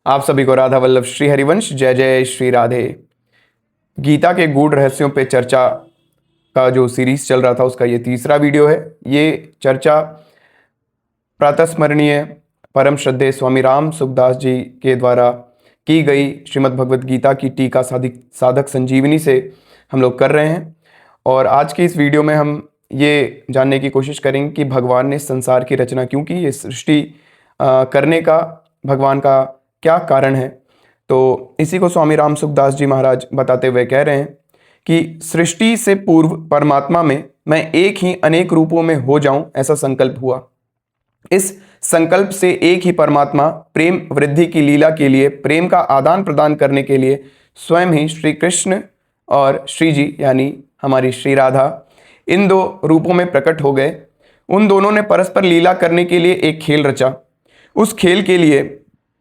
आप सभी को राधा वल्लभ श्री हरिवंश जय जय श्री राधे। गीता के गूढ़ रहस्यों पे चर्चा का जो सीरीज चल रहा था उसका ये तीसरा वीडियो है। ये चर्चा प्रातस्मरणीय परम श्रद्धेय स्वामी राम सुखदास जी के द्वारा की गई श्रीमद् भगवद गीता की टीका साधक संजीवनी से हम लोग कर रहे हैं। और आज की इस वीडियो में हम ये जानने की कोशिश करेंगे कि भगवान ने संसार की रचना क्यों की, ये सृष्टि करने का भगवान का क्या कारण है। तो इसी को स्वामी राम सुखदास जी महाराज बताते हुए कह रहे हैं कि सृष्टि से पूर्व परमात्मा में मैं एक ही अनेक रूपों में हो जाऊं, ऐसा संकल्प हुआ। इस संकल्प से एक ही परमात्मा प्रेम वृद्धि की लीला के लिए, प्रेम का आदान प्रदान करने के लिए स्वयं ही श्री कृष्ण और श्री जी यानी हमारी श्री राधा इन दो रूपों में प्रकट हो गए। उन दोनों ने परस्पर लीला करने के लिए एक खेल रचा। उस खेल के लिए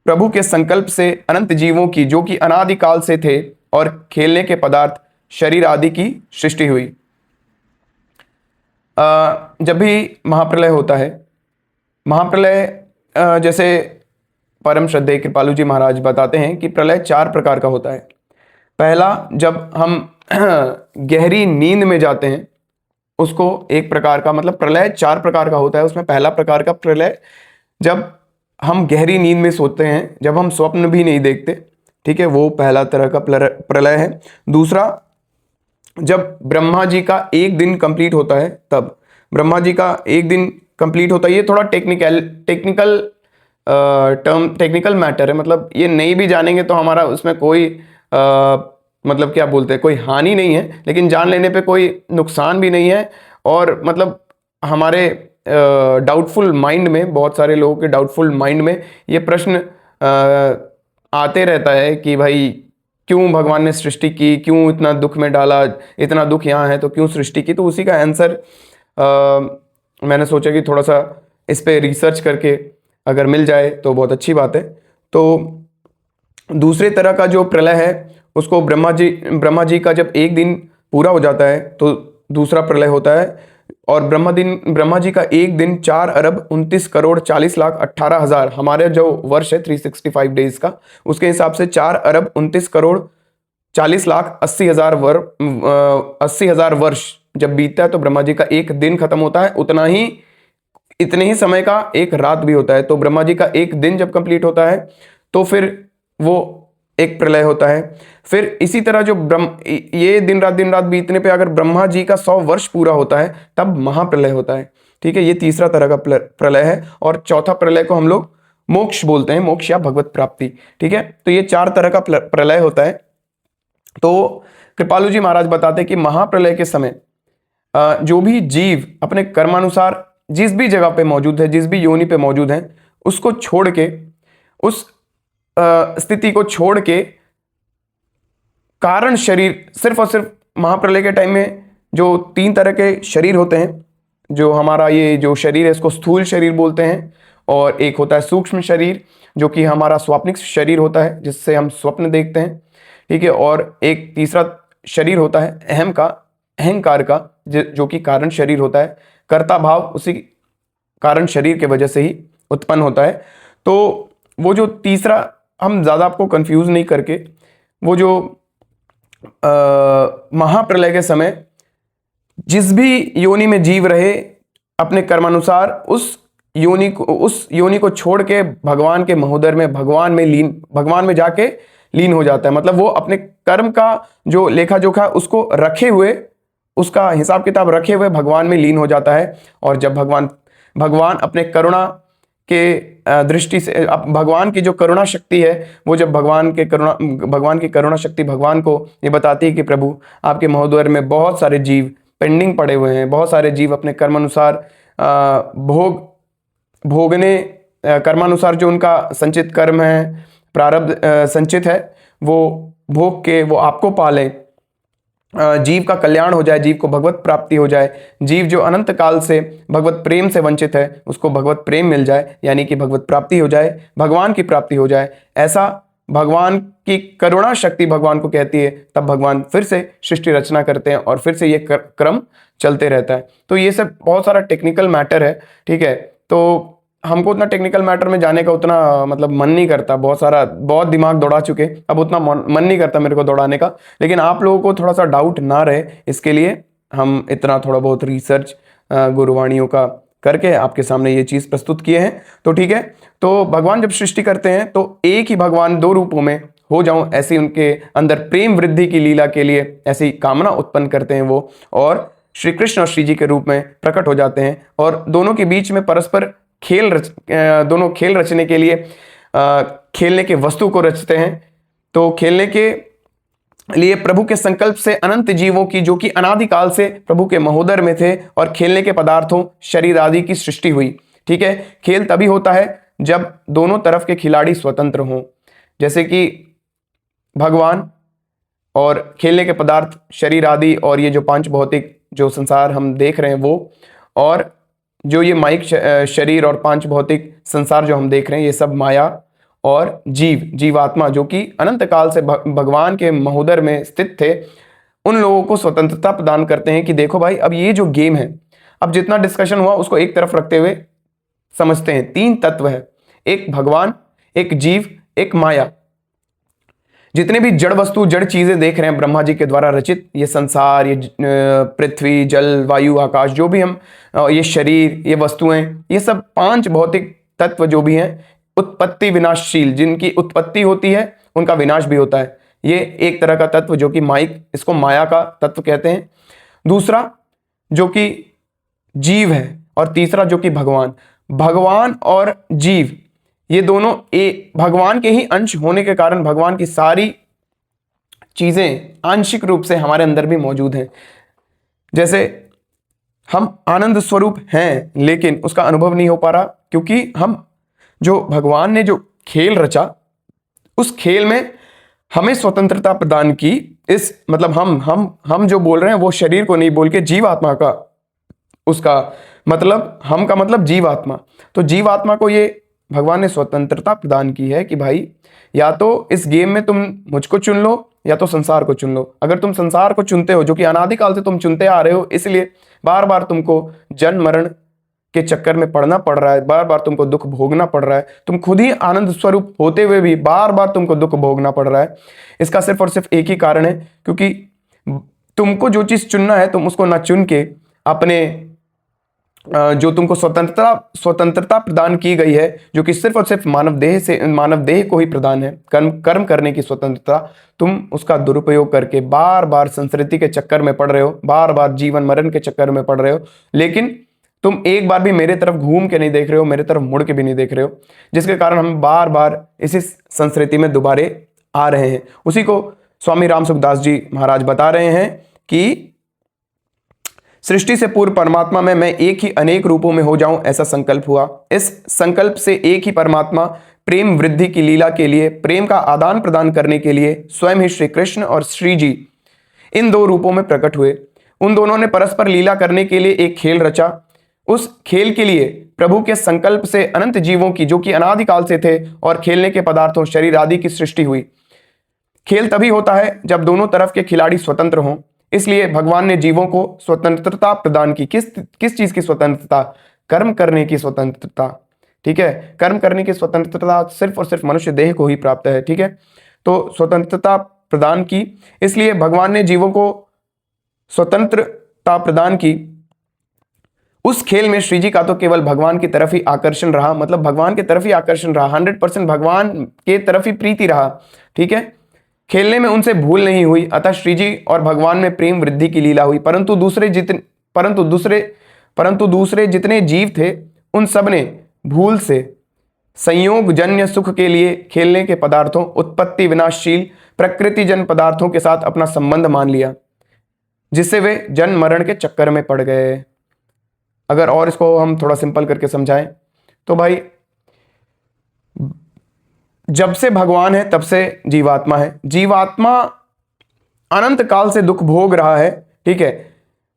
प्रभु के संकल्प से अनंत जीवों की, जो कि अनादिकाल से थे और खेलने के पदार्थ शरीर आदि की सृष्टि हुई। जब भी महाप्रलय होता है, महाप्रलय जैसे परम श्रद्धेय कृपालु जी महाराज बताते हैं कि प्रलय 4 प्रकार का होता है। पहला, जब हम गहरी नींद में जाते हैं, उसको एक प्रकार का, मतलब प्रलय 4 प्रकार का होता है। उसमें पहला प्रकार का प्रलय जब हम गहरी नींद में सोते हैं, जब हम स्वप्न भी नहीं देखते, ठीक है, वो पहला तरह का प्रलय है। दूसरा, जब ब्रह्मा जी का एक दिन कंप्लीट होता है, तब ब्रह्मा जी का एक दिन कंप्लीट होता है। ये थोड़ा टेक्निकल मैटर है, मतलब ये नहीं भी जानेंगे तो हमारा उसमें कोई मतलब क्या बोलते हैं, कोई हानि नहीं है, लेकिन जान लेने पे कोई नुकसान भी नहीं है। और मतलब हमारे डाउटफुल माइंड में, बहुत सारे लोगों के डाउटफुल माइंड में ये प्रश्न आते रहता है कि भाई क्यों भगवान ने सृष्टि की, क्यों इतना दुख में डाला, इतना दुख यहाँ है तो क्यों सृष्टि की। तो उसी का आंसर मैंने सोचा कि थोड़ा सा इस पे रिसर्च करके अगर मिल जाए तो बहुत अच्छी बात है। तो दूसरे तरह का जो प्रलय है उसको ब्रह्मा जी का जब एक दिन पूरा हो जाता है तो दूसरा प्रलय होता है। और ब्रह्मा जी का एक दिन 4 अरब 29 करोड़ 40 लाख 18 हजार, हमारे जो वर्ष है 365 डेज का, उसके हिसाब से 4 अरब 29 करोड़ 40 लाख 80 हजार वर्ष जब बीतता है तो ब्रह्मा जी का एक दिन खत्म होता है। इतने ही समय का एक रात भी होता है। तो ब्रह्मा जी का एक दिन जब कंप्लीट होता है तो फिर वो एक प्रलय होता है। फिर इसी तरह जो ये दिन रात बीतने पे अगर ब्रह्मा जी का 100 वर्ष पूरा होता है तब महाप्रलय होता है, ठीक है। ये तीसरा तरह का प्रलय है। और चौथा प्रलय को हम लोग मोक्ष बोलते हैं, मोक्ष या भगवत प्राप्ति, ठीक है। तो ये 4 तरह का प्रलय होता है। तो कृपालु जी महाराज बताते हैं कि महाप्रलय के समय जो भी जीव अपने कर्मानुसार जिस भी जगह पे मौजूद है, जिस भी योनि पे मौजूद है, उसको छोड़ के, उस स्थिति को छोड़ के कारण शरीर, सिर्फ और सिर्फ महाप्रलय के टाइम में जो 3 तरह के शरीर होते हैं, जो हमारा ये जो शरीर है इसको स्थूल शरीर बोलते हैं, और एक होता है सूक्ष्म शरीर जो कि हमारा स्वाप्निक शरीर होता है जिससे हम स्वप्न देखते हैं, ठीक है। और एक तीसरा शरीर होता है अहंकार का जो कि कारण शरीर होता है। कर्ता भाव उसी कारण शरीर के वजह से ही उत्पन्न होता है। तो वो जो तीसरा, हम ज़्यादा आपको कंफ्यूज नहीं करके, वो जो महाप्रलय के समय जिस भी योनि में जीव रहे अपने कर्मानुसार उस योनि को छोड़ के भगवान के महोदर में, भगवान में जाके लीन हो जाता है। मतलब वो अपने कर्म का जो लेखा जोखा उसको रखे हुए, उसका हिसाब किताब रखे हुए भगवान में लीन हो जाता है। और जब भगवान अपने करुणा के दृष्टि से, अब भगवान की जो करुणा शक्ति है, वो जब भगवान की करुणा शक्ति भगवान को ये बताती है कि प्रभु आपके महोदय में बहुत सारे जीव पेंडिंग पड़े हुए हैं, बहुत सारे जीव अपने कर्मानुसार भोगने, कर्मानुसार जो उनका संचित कर्म है, प्रारब्ध संचित है, वो भोग के वो आपको पालें, जीव का कल्याण हो जाए, जीव को भगवत प्राप्ति हो जाए, जीव जो अनंत काल से भगवत प्रेम से वंचित है उसको भगवत प्रेम मिल जाए, यानी कि भगवत प्राप्ति हो जाए, भगवान की प्राप्ति हो जाए। ऐसा भगवान की करुणा शक्ति भगवान को कहती है। तब भगवान फिर से सृष्टि रचना करते हैं और फिर से ये क्रम चलते रहता है। तो ये सब बहुत सारा टेक्निकल मैटर है, ठीक है। तो हमको उतना टेक्निकल मैटर में जाने का उतना मतलब मन नहीं करता, बहुत दिमाग दौड़ा चुके, अब उतना मन नहीं करता मेरे को दौड़ाने का। लेकिन आप लोगों को थोड़ा सा डाउट ना रहे, इसके लिए हम इतना थोड़ा बहुत रिसर्च गुरुवाणियों का करके आपके सामने ये चीज प्रस्तुत किए हैं। तो ठीक है, तो भगवान जब सृष्टि करते हैं तो एक ही भगवान दो रूपों में हो जाऊं, ऐसी उनके अंदर प्रेम वृद्धि की लीला के लिए ऐसी कामना उत्पन्न करते हैं वो, और श्री कृष्ण और श्री जी के रूप में प्रकट हो जाते हैं, और दोनों के बीच में परस्पर दोनों खेल रचने के लिए खेलने के वस्तु को रचते हैं। तो खेलने के लिए प्रभु के संकल्प से अनंत जीवों की, जो कि अनादिकाल से प्रभु के महोदर में थे, और खेलने के पदार्थों शरीर आदि की सृष्टि हुई। ठीक है, खेल तभी होता है जब दोनों तरफ के खिलाड़ी स्वतंत्र हों, जैसे कि भगवान और खेलने के पदार्थ शरीर आदि, और ये जो पांच भौतिक जो संसार हम देख रहे हैं वो, और जो ये माइक शरीर और पांच भौतिक संसार जो हम देख रहे हैं, ये सब माया और जीवात्मा जो कि अनंत काल से भगवान के महोदर में स्थित थे, उन लोगों को स्वतंत्रता प्रदान करते हैं कि देखो भाई, अब ये जो गेम है, अब जितना डिस्कशन हुआ उसको एक तरफ रखते हुए समझते हैं, तीन तत्व है, एक भगवान, एक जीव, एक माया। जितने भी जड़ वस्तु, जड़ चीजें देख रहे हैं ब्रह्मा जी के द्वारा रचित, ये संसार, ये पृथ्वी, जल, वायु, आकाश, जो भी हम, ये शरीर, ये वस्तुएं, ये सब पांच भौतिक तत्व जो भी हैं, उत्पत्ति विनाशशील, जिनकी उत्पत्ति होती है उनका विनाश भी होता है। ये एक तरह का तत्व जो कि इसको माया का तत्व कहते हैं। दूसरा जो कि जीव है, और तीसरा जो कि भगवान और जीव, ये दोनों भगवान के ही अंश होने के कारण भगवान की सारी चीजें आंशिक रूप से हमारे अंदर भी मौजूद हैं। जैसे हम आनंद स्वरूप हैं, लेकिन उसका अनुभव नहीं हो पा रहा, क्योंकि हम जो भगवान ने जो खेल रचा, उस खेल में हमें स्वतंत्रता प्रदान की। इस मतलब हम जो बोल रहे हैं वो शरीर को नहीं बोल के जीवात्मा का, उसका मतलब हम का मतलब जीवात्मा, तो जीवात्मा को ये भगवान ने स्वतंत्रता प्रदान की है कि भाई, या तो इस गेम में तुम मुझको चुन लो या तो संसार को चुन लो। अगर तुम संसार को चुनते हो, जो कि अनादिकाल से तुम चुनते आ रहे हो, इसलिए बार बार तुमको जन्म मरण के चक्कर में पड़ना पड़ रहा है, बार बार तुमको दुख भोगना पड़ रहा है, तुम खुद ही आनंद स्वरूप होते हुए भी बार बार तुमको दुख भोगना पड़ रहा है। इसका सिर्फ और सिर्फ एक ही कारण है, क्योंकि तुमको जो चीज चुनना है तुम उसको ना चुन के अपने जो तुमको स्वतंत्रता प्रदान की गई है, जो कि सिर्फ और सिर्फ मानव देह को ही प्रदान है, कर्म करने की स्वतंत्रता, तुम उसका दुरुपयोग करके बार बार संस्कृति के चक्कर में पड़ रहे हो, बार बार जीवन मरण के चक्कर में पड़ रहे हो, लेकिन तुम एक बार भी मेरे तरफ घूम के नहीं देख रहे हो, मेरे तरफ मुड़ के भी नहीं देख रहे हो, जिसके कारण हम बार बार इसी संस्कृति में दोबारे आ रहे हैं। उसी को स्वामी राम सुखदास जी महाराज बता रहे हैं कि सृष्टि से पूर्व परमात्मा में मैं एक ही अनेक रूपों में हो जाऊं, ऐसा संकल्प हुआ। इस संकल्प से एक ही परमात्मा प्रेम वृद्धि की लीला के लिए, प्रेम का आदान प्रदान करने के लिए स्वयं ही श्री कृष्ण और श्री जी इन दो रूपों में प्रकट हुए। उन दोनों ने परस्पर लीला करने के लिए एक खेल रचा। उस खेल के लिए प्रभु के संकल्प से अनंत जीवों की, जो कि अनादिकाल से थे, और खेलने के पदार्थों शरीर आदि की सृष्टि हुई। खेल तभी होता है जब दोनों तरफ के खिलाड़ी स्वतंत्र हों, इसलिए भगवान ने जीवों को स्वतंत्रता प्रदान की। किस चीज की स्वतंत्रता? कर्म करने की स्वतंत्रता। ठीक है, कर्म करने की स्वतंत्रता सिर्फ और सिर्फ मनुष्य देह को ही प्राप्त है। ठीक है, तो स्वतंत्रता प्रदान की, इसलिए भगवान ने जीवों को स्वतंत्रता प्रदान की। उस खेल में श्री जी का तो केवल भगवान की तरफ ही आकर्षण रहा, मतलब भगवान की तरफ ही आकर्षण रहा, 100% भगवान के तरफ ही प्रीति रहा। ठीक है, खेलने में उनसे भूल नहीं हुई, अतः श्री जी और भगवान में प्रेम वृद्धि की लीला हुई। परंतु दूसरे जितने जीव थे, उन सब ने भूल से संयोग जन्य सुख के लिए खेलने के पदार्थों, उत्पत्ति विनाशशील प्रकृति जन पदार्थों के साथ अपना संबंध मान लिया, जिससे वे जन्म मरण के चक्कर में पड़ गए। अगर और इसको हम थोड़ा सिंपल करके समझाएं तो भाई, जब से भगवान है तब से जीवात्मा है। जीवात्मा अनंत काल से दुख भोग रहा है। ठीक है,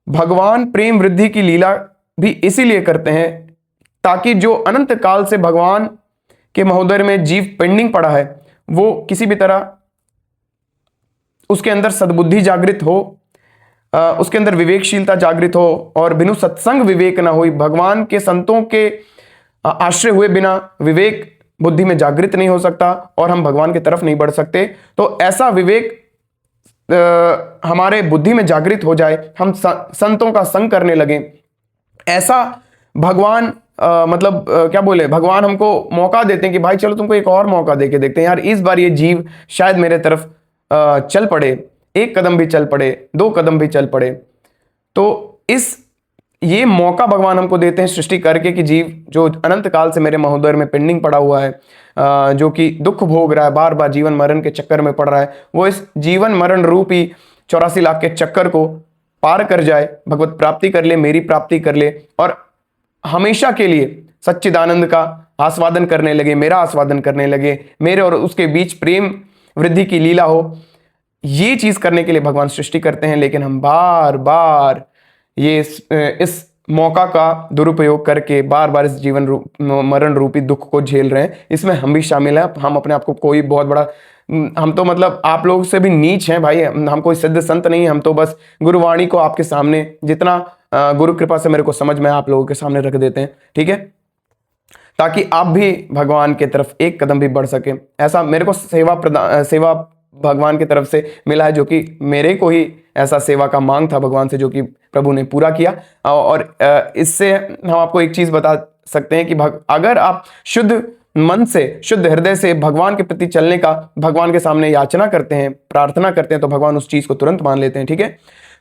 भगवान प्रेम वृद्धि की लीला भी इसीलिए करते हैं ताकि जो अनंत काल से भगवान के महोदय में जीव पेंडिंग पड़ा है, वो किसी भी तरह उसके अंदर सद्बुद्धि जागृत हो, उसके अंदर विवेकशीलता जागृत हो, और बिनु सत्संग विवेक ना हो। भगवान के संतों के आश्रय हुए बिना विवेक बुद्धि में जागृत नहीं हो सकता और हम भगवान की तरफ नहीं बढ़ सकते। तो ऐसा विवेक हमारे बुद्धि में जागृत हो जाए, हम संतों का संग करने लगे, ऐसा भगवान क्या बोले, भगवान हमको मौका देते हैं कि भाई चलो तुमको एक और मौका देके देखते हैं यार, इस बार ये जीव शायद मेरे तरफ चल पड़े, एक कदम भी चल पड़े, दो कदम भी चल पड़े। तो ये मौका भगवान हमको देते हैं सृष्टि करके कि जीव जो अनंत काल से मेरे महोदय में पेंडिंग पड़ा हुआ है, जो कि दुख भोग रहा है, बार बार जीवन मरण के चक्कर में पड़ रहा है, वो इस जीवन मरण रूपी 84 लाख के चक्कर को पार कर जाए, भगवत प्राप्ति कर ले, मेरी प्राप्ति कर ले और हमेशा के लिए सच्चिदानंद का आस्वादन करने लगे, मेरा आस्वादन करने लगे, मेरे और उसके बीच प्रेम वृद्धि की लीला हो। ये चीज करने के लिए भगवान सृष्टि करते हैं, लेकिन हम बार बार ये इस मौका का दुरुपयोग करके बार बार इस जीवन मरण रूपी दुख को झेल रहे हैं। इसमें हम भी शामिल हैं। हम अपने आप को कोई बहुत बड़ा, हम तो मतलब आप लोगों से भी नीच हैं भाई, हम कोई सिद्ध संत नहीं, हम तो बस गुरुवाणी को आपके सामने जितना गुरु कृपा से मेरे को समझ में आप लोगों के सामने रख देते हैं, ठीक है, ताकि आप भी भगवान की तरफ एक कदम भी बढ़ सके। ऐसा मेरे को सेवा भगवान की तरफ से मिला है, जो कि मेरे को ही ऐसा सेवा का मांग था भगवान से, जो कि प्रभु ने पूरा किया। और इससे हम आपको एक चीज बता सकते हैं कि अगर आप शुद्ध मन से, शुद्ध हृदय से भगवान के प्रति चलने का भगवान के सामने याचना करते हैं, प्रार्थना करते हैं, तो भगवान उस चीज को तुरंत मान लेते हैं, ठीक है।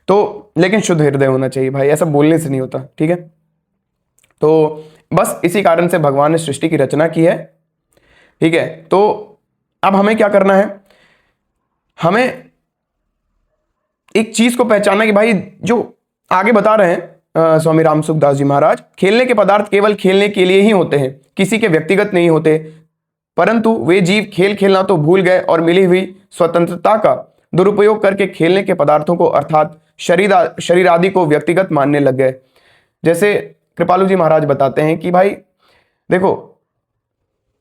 तो लेकिन शुद्ध हृदय होना चाहिए भाई, ऐसा बोलने से नहीं होता, ठीक है। तो बस इसी कारण से भगवान ने सृष्टि की रचना की है, ठीक है। तो अब हमें क्या करना है, हमें एक चीज को पहचानना कि भाई जो आगे बता रहे हैं स्वामी राम सुखदास जी महाराज, खेलने के पदार्थ केवल खेलने के लिए ही होते हैं, किसी के व्यक्तिगत नहीं होते, परंतु वे जीव खेल खेलना तो भूल गए और मिली हुई स्वतंत्रता का दुरुपयोग करके खेलने के पदार्थों को अर्थात शरीर आदि को व्यक्तिगत मानने लग गए। जैसे कृपालु जी महाराज बताते हैं कि भाई देखो,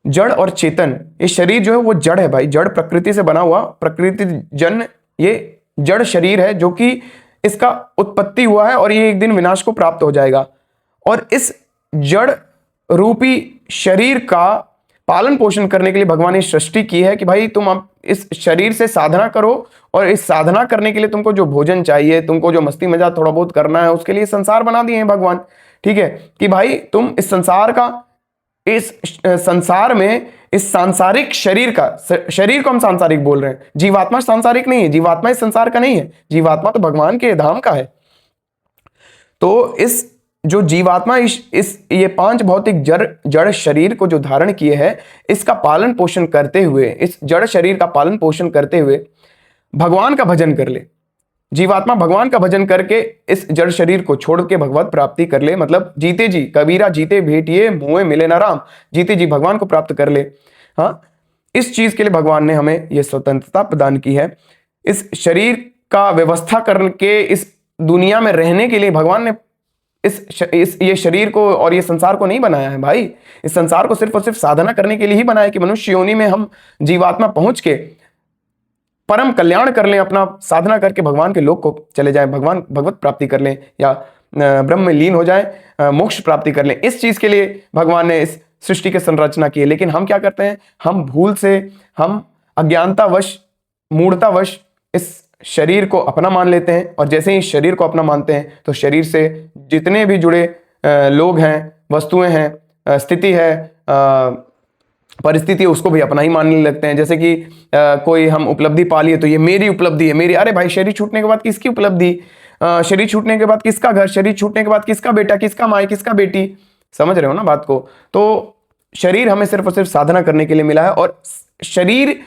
जड़ और चेतन, ये शरीर जो है वो जड़ है भाई, जड़ प्रकृति से बना हुआ, प्रकृति जन्य ये जड़ शरीर है, जो कि इसका उत्पत्ति हुआ है और ये एक दिन विनाश को प्राप्त हो जाएगा। और इस जड़ रूपी शरीर का पालन पोषण करने के लिए भगवान ने सृष्टि की है कि भाई तुम अब इस शरीर से साधना करो, और इस साधना करने के लिए तुमको जो भोजन चाहिए, तुमको जो मस्ती मजाक थोड़ा बहुत करना है, उसके लिए संसार बना दिए हैं भगवान, ठीक है, कि भाई तुम इस संसार में इस सांसारिक शरीर को हम सांसारिक बोल रहे हैं, जीवात्मा सांसारिक नहीं है, जीवात्मा इस संसार का नहीं है, जीवात्मा तो भगवान के धाम का है। तो इस जो जीवात्मा ये 5 भौतिक जड़ शरीर को जो धारण किए है, इसका पालन पोषण करते हुए, इस जड़ शरीर का पालन पोषण करते हुए भगवान का भजन कर ले। जीवात्मा भगवान का भजन करके इस जड़ शरीर को छोड़ के भगवत प्राप्ति कर ले, मतलब जीते जी कबीरा जीते भेटिए मुँह मिले न राम, जीते जी भगवान को प्राप्त कर ले। हाँ, इस चीज के लिए भगवान ने हमें यह स्वतंत्रता प्रदान की है। इस शरीर का व्यवस्था करके इस दुनिया में रहने के लिए भगवान ने ये शरीर को और ये संसार को नहीं बनाया है भाई। इस संसार को सिर्फ और सिर्फ साधना करने के लिए ही बनाया कि मनुष्य योनि में हम जीवात्मा पहुंच के परम कल्याण कर लें, अपना साधना करके भगवान के लोक को चले जाएं, भगवत प्राप्ति कर लें, या ब्रह्म में लीन हो जाएं, मोक्ष प्राप्ति कर लें। इस चीज के लिए भगवान ने इस सृष्टि की संरचना की है। लेकिन हम क्या करते हैं, हम भूल से, हम अज्ञानतावश, मूढ़तावश इस शरीर को अपना मान लेते हैं, और जैसे ही शरीर को अपना मानते हैं तो शरीर से जितने भी जुड़े लोग हैं, वस्तुएं हैं, स्थिति है, परिस्थिति, उसको भी अपना ही मानने लगते हैं। जैसे कि कोई हम उपलब्धि पा लिए तो ये मेरी उपलब्धि है, मेरी। अरे भाई, शरीर छूटने के बाद किसकी उपलब्धि, शरीर छूटने के बाद किसका घर, शरीर छूटने के बाद किसका बेटा, किसका माई, किसका बेटी, समझ रहे हो ना बात को। तो शरीर हमें सिर्फ और सिर्फ साधना करने के लिए मिला है, और शरीर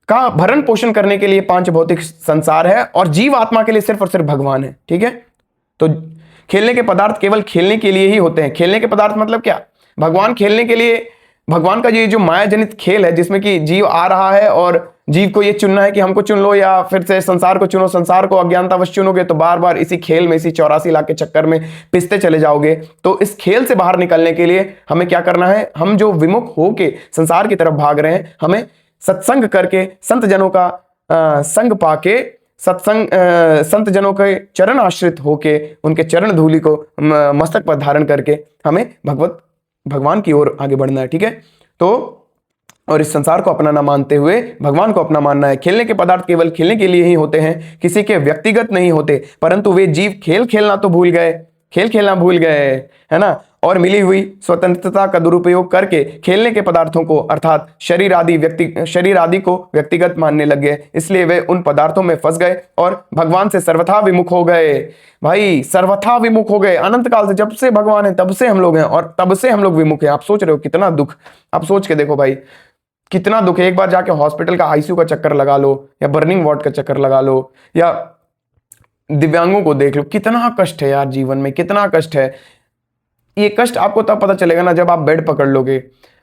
का भरण पोषण करने के लिए 5 भौतिक संसार है, और जीव आत्मा के लिए सिर्फ और सिर्फ भगवान है, ठीक है। तो खेलने के पदार्थ केवल खेलने के लिए ही होते हैं। खेलने के पदार्थ मतलब क्या, भगवान खेलने के लिए, भगवान का ये जो माया जनित खेल है, जिसमें कि जीव आ रहा है और जीव को ये चुनना है कि हमको चुन लो या फिर से संसार को चुनो, संसार को अज्ञानतावश चुनोगे तो बार बार इसी खेल में, इसी 84 लाख के चक्कर में पिसते चले जाओगे। तो इस खेल से बाहर निकलने के लिए हमें क्या करना है, हम जो विमुख होके संसार की तरफ भाग रहे हैं, हमें सत्संग करके, संत जनों का संग पाके, संत जनों के चरण आश्रित होके, उनके चरण धूलि को मस्तक पर धारण करके हमें भगवत भगवान की ओर आगे बढ़ना है, ठीक है। तो और इस संसार को अपना ना मानते हुए भगवान को अपना मानना है। खेलने के पदार्थ केवल खेलने के लिए ही होते हैं, किसी के व्यक्तिगत नहीं होते, परंतु वे जीव खेल खेलना तो भूल गए, खेल खेलना भूल गए, है ना, और मिली हुई स्वतंत्रता का दुरुपयोग करके खेलने के पदार्थों को अर्थात शरीर आदि को व्यक्तिगत मानने लग गए। इसलिए वे उन पदार्थों में फंस गए और भगवान से सर्वथा विमुख हो गए। भाई सर्वथा विमुख हो गए, अनंत काल से, जब से भगवान है तब से हम लोग हैं और तब से हम लोग विमुख हैं। आप सोच रहे हो कितना दुख, आप सोच के देखो भाई कितना दुख है। एक बार जाके हॉस्पिटल का आईसीयू का चक्कर लगा लो, या बर्निंग वार्ड का चक्कर लगा लो, या दिव्यांगों को देख लो, कितना कष्ट है यार जीवन में, कितना कष्ट है। ये कष्ट आपको तब पता चलेगा ना जब आप बेड पकड़ लोगे।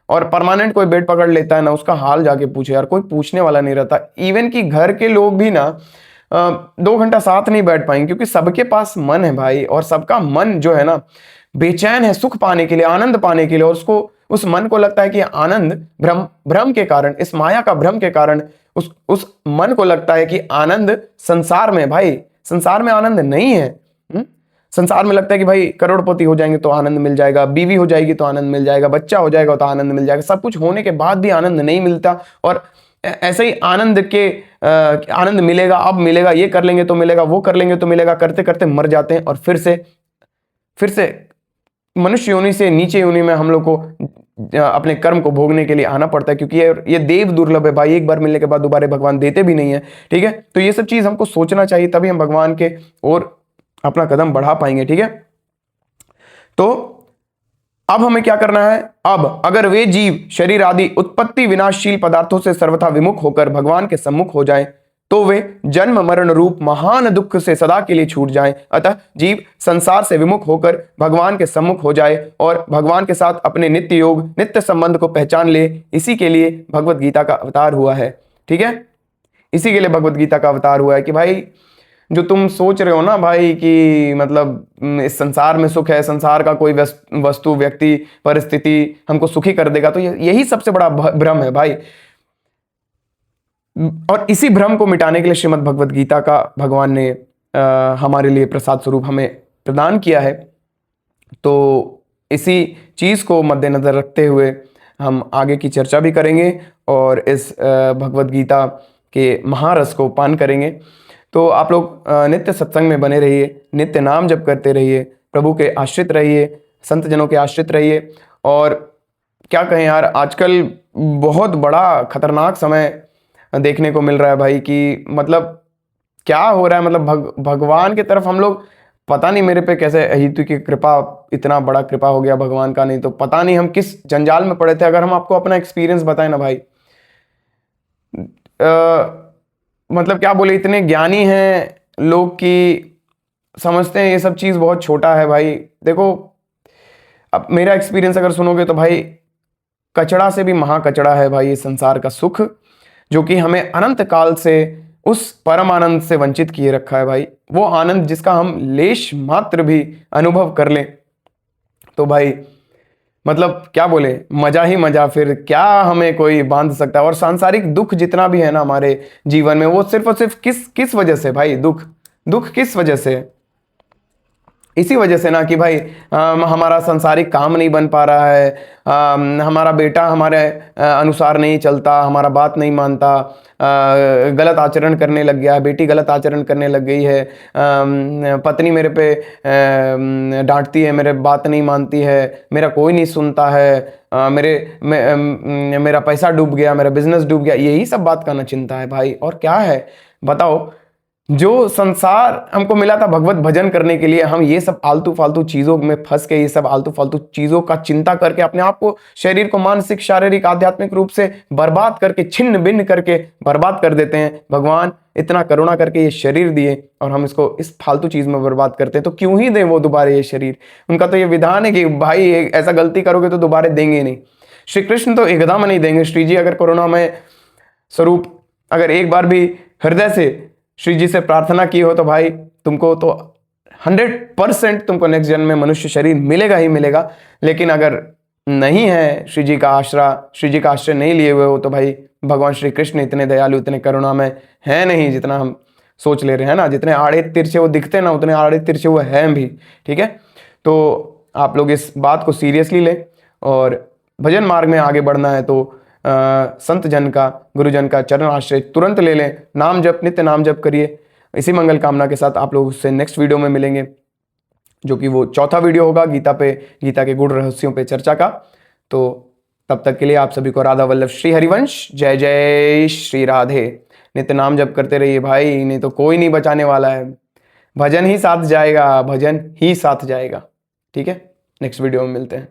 और परमानेंट कोई बेड पकड़ लेता है ना, उसका हाल जाके पूछे यार, कोई पूछने वाला नहीं रहता। इवन कि घर के लोग भी ना 2 घंटा साथ नहीं बैठ पाएंगे, क्योंकि सबके पास मन है भाई, और सबका मन जो है ना बेचैन है सुख पाने के लिए, आनंद पाने के लिए। और उसको, उस मन को लगता है कि आनंद भ्रम के कारण, इस माया का भ्रम के कारण उस मन को लगता है कि आनंद संसार में, भाई संसार में आनंद नहीं है। संसार में लगता है कि भाई करोड़पति हो जाएंगे तो आनंद मिल जाएगा, बीवी हो जाएगी तो आनंद मिल जाएगा, बच्चा हो जाएगा तो आनंद मिल जाएगा। सब कुछ होने के बाद भी आनंद नहीं मिलता। और ऐसे ही आनंद मिलेगा, अब मिलेगा, ये कर लेंगे तो मिलेगा, वो कर लेंगे तो मिलेगा, करते करते मर जाते हैं। और फिर से मनुष्य योनि से नीचे योनि में हम लोग को अपने कर्म को भोगने के लिए आना पड़ता है, क्योंकि ये देव दुर्लभ है भाई, एक बार मिलने के बाद दोबारा भगवान देते भी नहीं है, ठीक है। तो ये सब चीज हमको सोचना चाहिए, तभी हम भगवान के ओर अपना कदम बढ़ा पाएंगे, ठीक है। तो अब हमें क्या करना है, अब अगर वे जीव शरीर आदि उत्पत्ति विनाशशील पदार्थों से सर्वथा विमुख होकर भगवान के सम्मुख हो जाएं, तो वे जन्म मरण रूप महान दुख से सदा के लिए छूट जाएं। अतः जीव संसार से विमुख होकर भगवान के सम्मुख हो जाए और भगवान के साथ अपने नित्य योग, नित्य संबंध को पहचान ले। इसी के लिए भगवत गीता का अवतार हुआ है, ठीक है। इसी के लिए भगवत गीता का अवतार हुआ है कि भाई जो तुम सोच रहे हो ना भाई कि मतलब इस संसार में सुख है, संसार का कोई वस्तु, व्यक्ति, परिस्थिति हमको सुखी कर देगा, तो यही सबसे बड़ा भ्रम है भाई। और इसी भ्रम को मिटाने के लिए श्रीमद् भगवत गीता का भगवान ने हमारे लिए प्रसाद स्वरूप हमें प्रदान किया है। तो इसी चीज को मद्देनजर रखते हुए हम आगे की चर्चा भी करेंगे और इस भगवत गीता के महारस को पान करेंगे। तो आप लोग नित्य सत्संग में बने रहिए, नित्य नाम जप करते रहिए, प्रभु के आश्रित रहिए, संत जनों के आश्रित रहिए। और क्या कहें यार, आजकल बहुत बड़ा खतरनाक समय देखने को मिल रहा है भाई, कि मतलब क्या हो रहा है, मतलब भगवान की तरफ हम लोग, पता नहीं मेरे पे कैसे अहितु की कृपा, इतना बड़ा कृपा हो गया भगवान का, नहीं तो पता नहीं हम किस जंजाल में पड़े थे। अगर हम आपको अपना एक्सपीरियंस बताएं ना भाई, मतलब क्या बोले, इतने ज्ञानी हैं लोग कि समझते हैं ये सब चीज़ बहुत छोटा है भाई। देखो अब मेरा एक्सपीरियंस अगर सुनोगे तो भाई, कचड़ा से भी महाकचड़ा है भाई ये संसार का सुख, जो कि हमें अनंत काल से उस परम आनंद से वंचित किए रखा है भाई। वो आनंद जिसका हम लेश मात्र भी अनुभव कर लें तो भाई मतलब क्या बोले, मजा ही मजा, फिर क्या हमें कोई बांध सकता है। और सांसारिक दुख जितना भी है ना हमारे जीवन में, वो सिर्फ और सिर्फ किस वजह से भाई, दुख किस वजह से, इसी वजह से ना कि भाई हमारा सांसारिक काम नहीं बन पा रहा है, हमारा बेटा हमारे अनुसार नहीं चलता, हमारा बात नहीं मानता, गलत आचरण करने लग गया है, बेटी गलत आचरण करने लग गई है, पत्नी मेरे पे डांटती है, मेरे बात नहीं मानती है, मेरा कोई नहीं सुनता है, मेरा पैसा डूब गया, मेरा बिजनेस डूब गया, यही सब बात का ना चिंता है भाई। और क्या है बताओ, जो संसार हमको मिला था भगवत भजन करने के लिए, हम ये सब आलतू फालतू चीजों में फंस के, ये सब आलतू फालतू चीजों का चिंता करके अपने आप को, शरीर को मानसिक शारीरिक आध्यात्मिक रूप से बर्बाद करके, छिन्न भिन्न करके बर्बाद कर देते हैं। भगवान इतना करुणा करके ये शरीर दिए और हम इसको इस फालतू चीज में बर्बाद करते हैं, तो क्यों ही दें वो दोबारा ये शरीर। उनका तो ये विधान है कि भाई ऐसा गलती करोगे तो दोबारा देंगे नहीं। श्री कृष्ण तो एकदम नहीं देंगे। श्री जी अगर करुणामय स्वरूप अगर एक बार भी हृदय से श्री जी से प्रार्थना की हो तो भाई तुमको तो 100% तुमको नेक्स्ट जन्म में मनुष्य शरीर मिलेगा ही मिलेगा। लेकिन अगर नहीं है श्री जी का आश्रय, श्री जी का आश्रय नहीं लिए हुए हो, तो भाई भगवान श्री कृष्ण इतने दयालु, इतने करुणामय है नहीं जितना हम सोच ले रहे हैं ना। जितने आड़े तिरछे वो दिखते ना, उतने आड़े तिरछे वो हैं भी, ठीक है। तो आप लोग इस बात को सीरियसली लें और भजन मार्ग में आगे बढ़ना है तो संत जन का, गुरुजन का चरण आश्रय तुरंत ले लें, नाम जप, नित्य नाम जप करिए। इसी मंगल कामना के साथ आप लोग उससे नेक्स्ट वीडियो में मिलेंगे, जो कि वो चौथा वीडियो होगा गीता पे, गीता के गूढ़ रहस्यों पे चर्चा का। तो तब तक के लिए आप सभी को राधा वल्लभ श्री हरिवंश, जय जय श्री राधे। नित्य नाम जप करते रहिए भाई, नहीं तो कोई नहीं बचाने वाला है, भजन ही साथ जाएगा, भजन ही साथ जाएगा। ठीक है, नेक्स्ट वीडियो में मिलते हैं।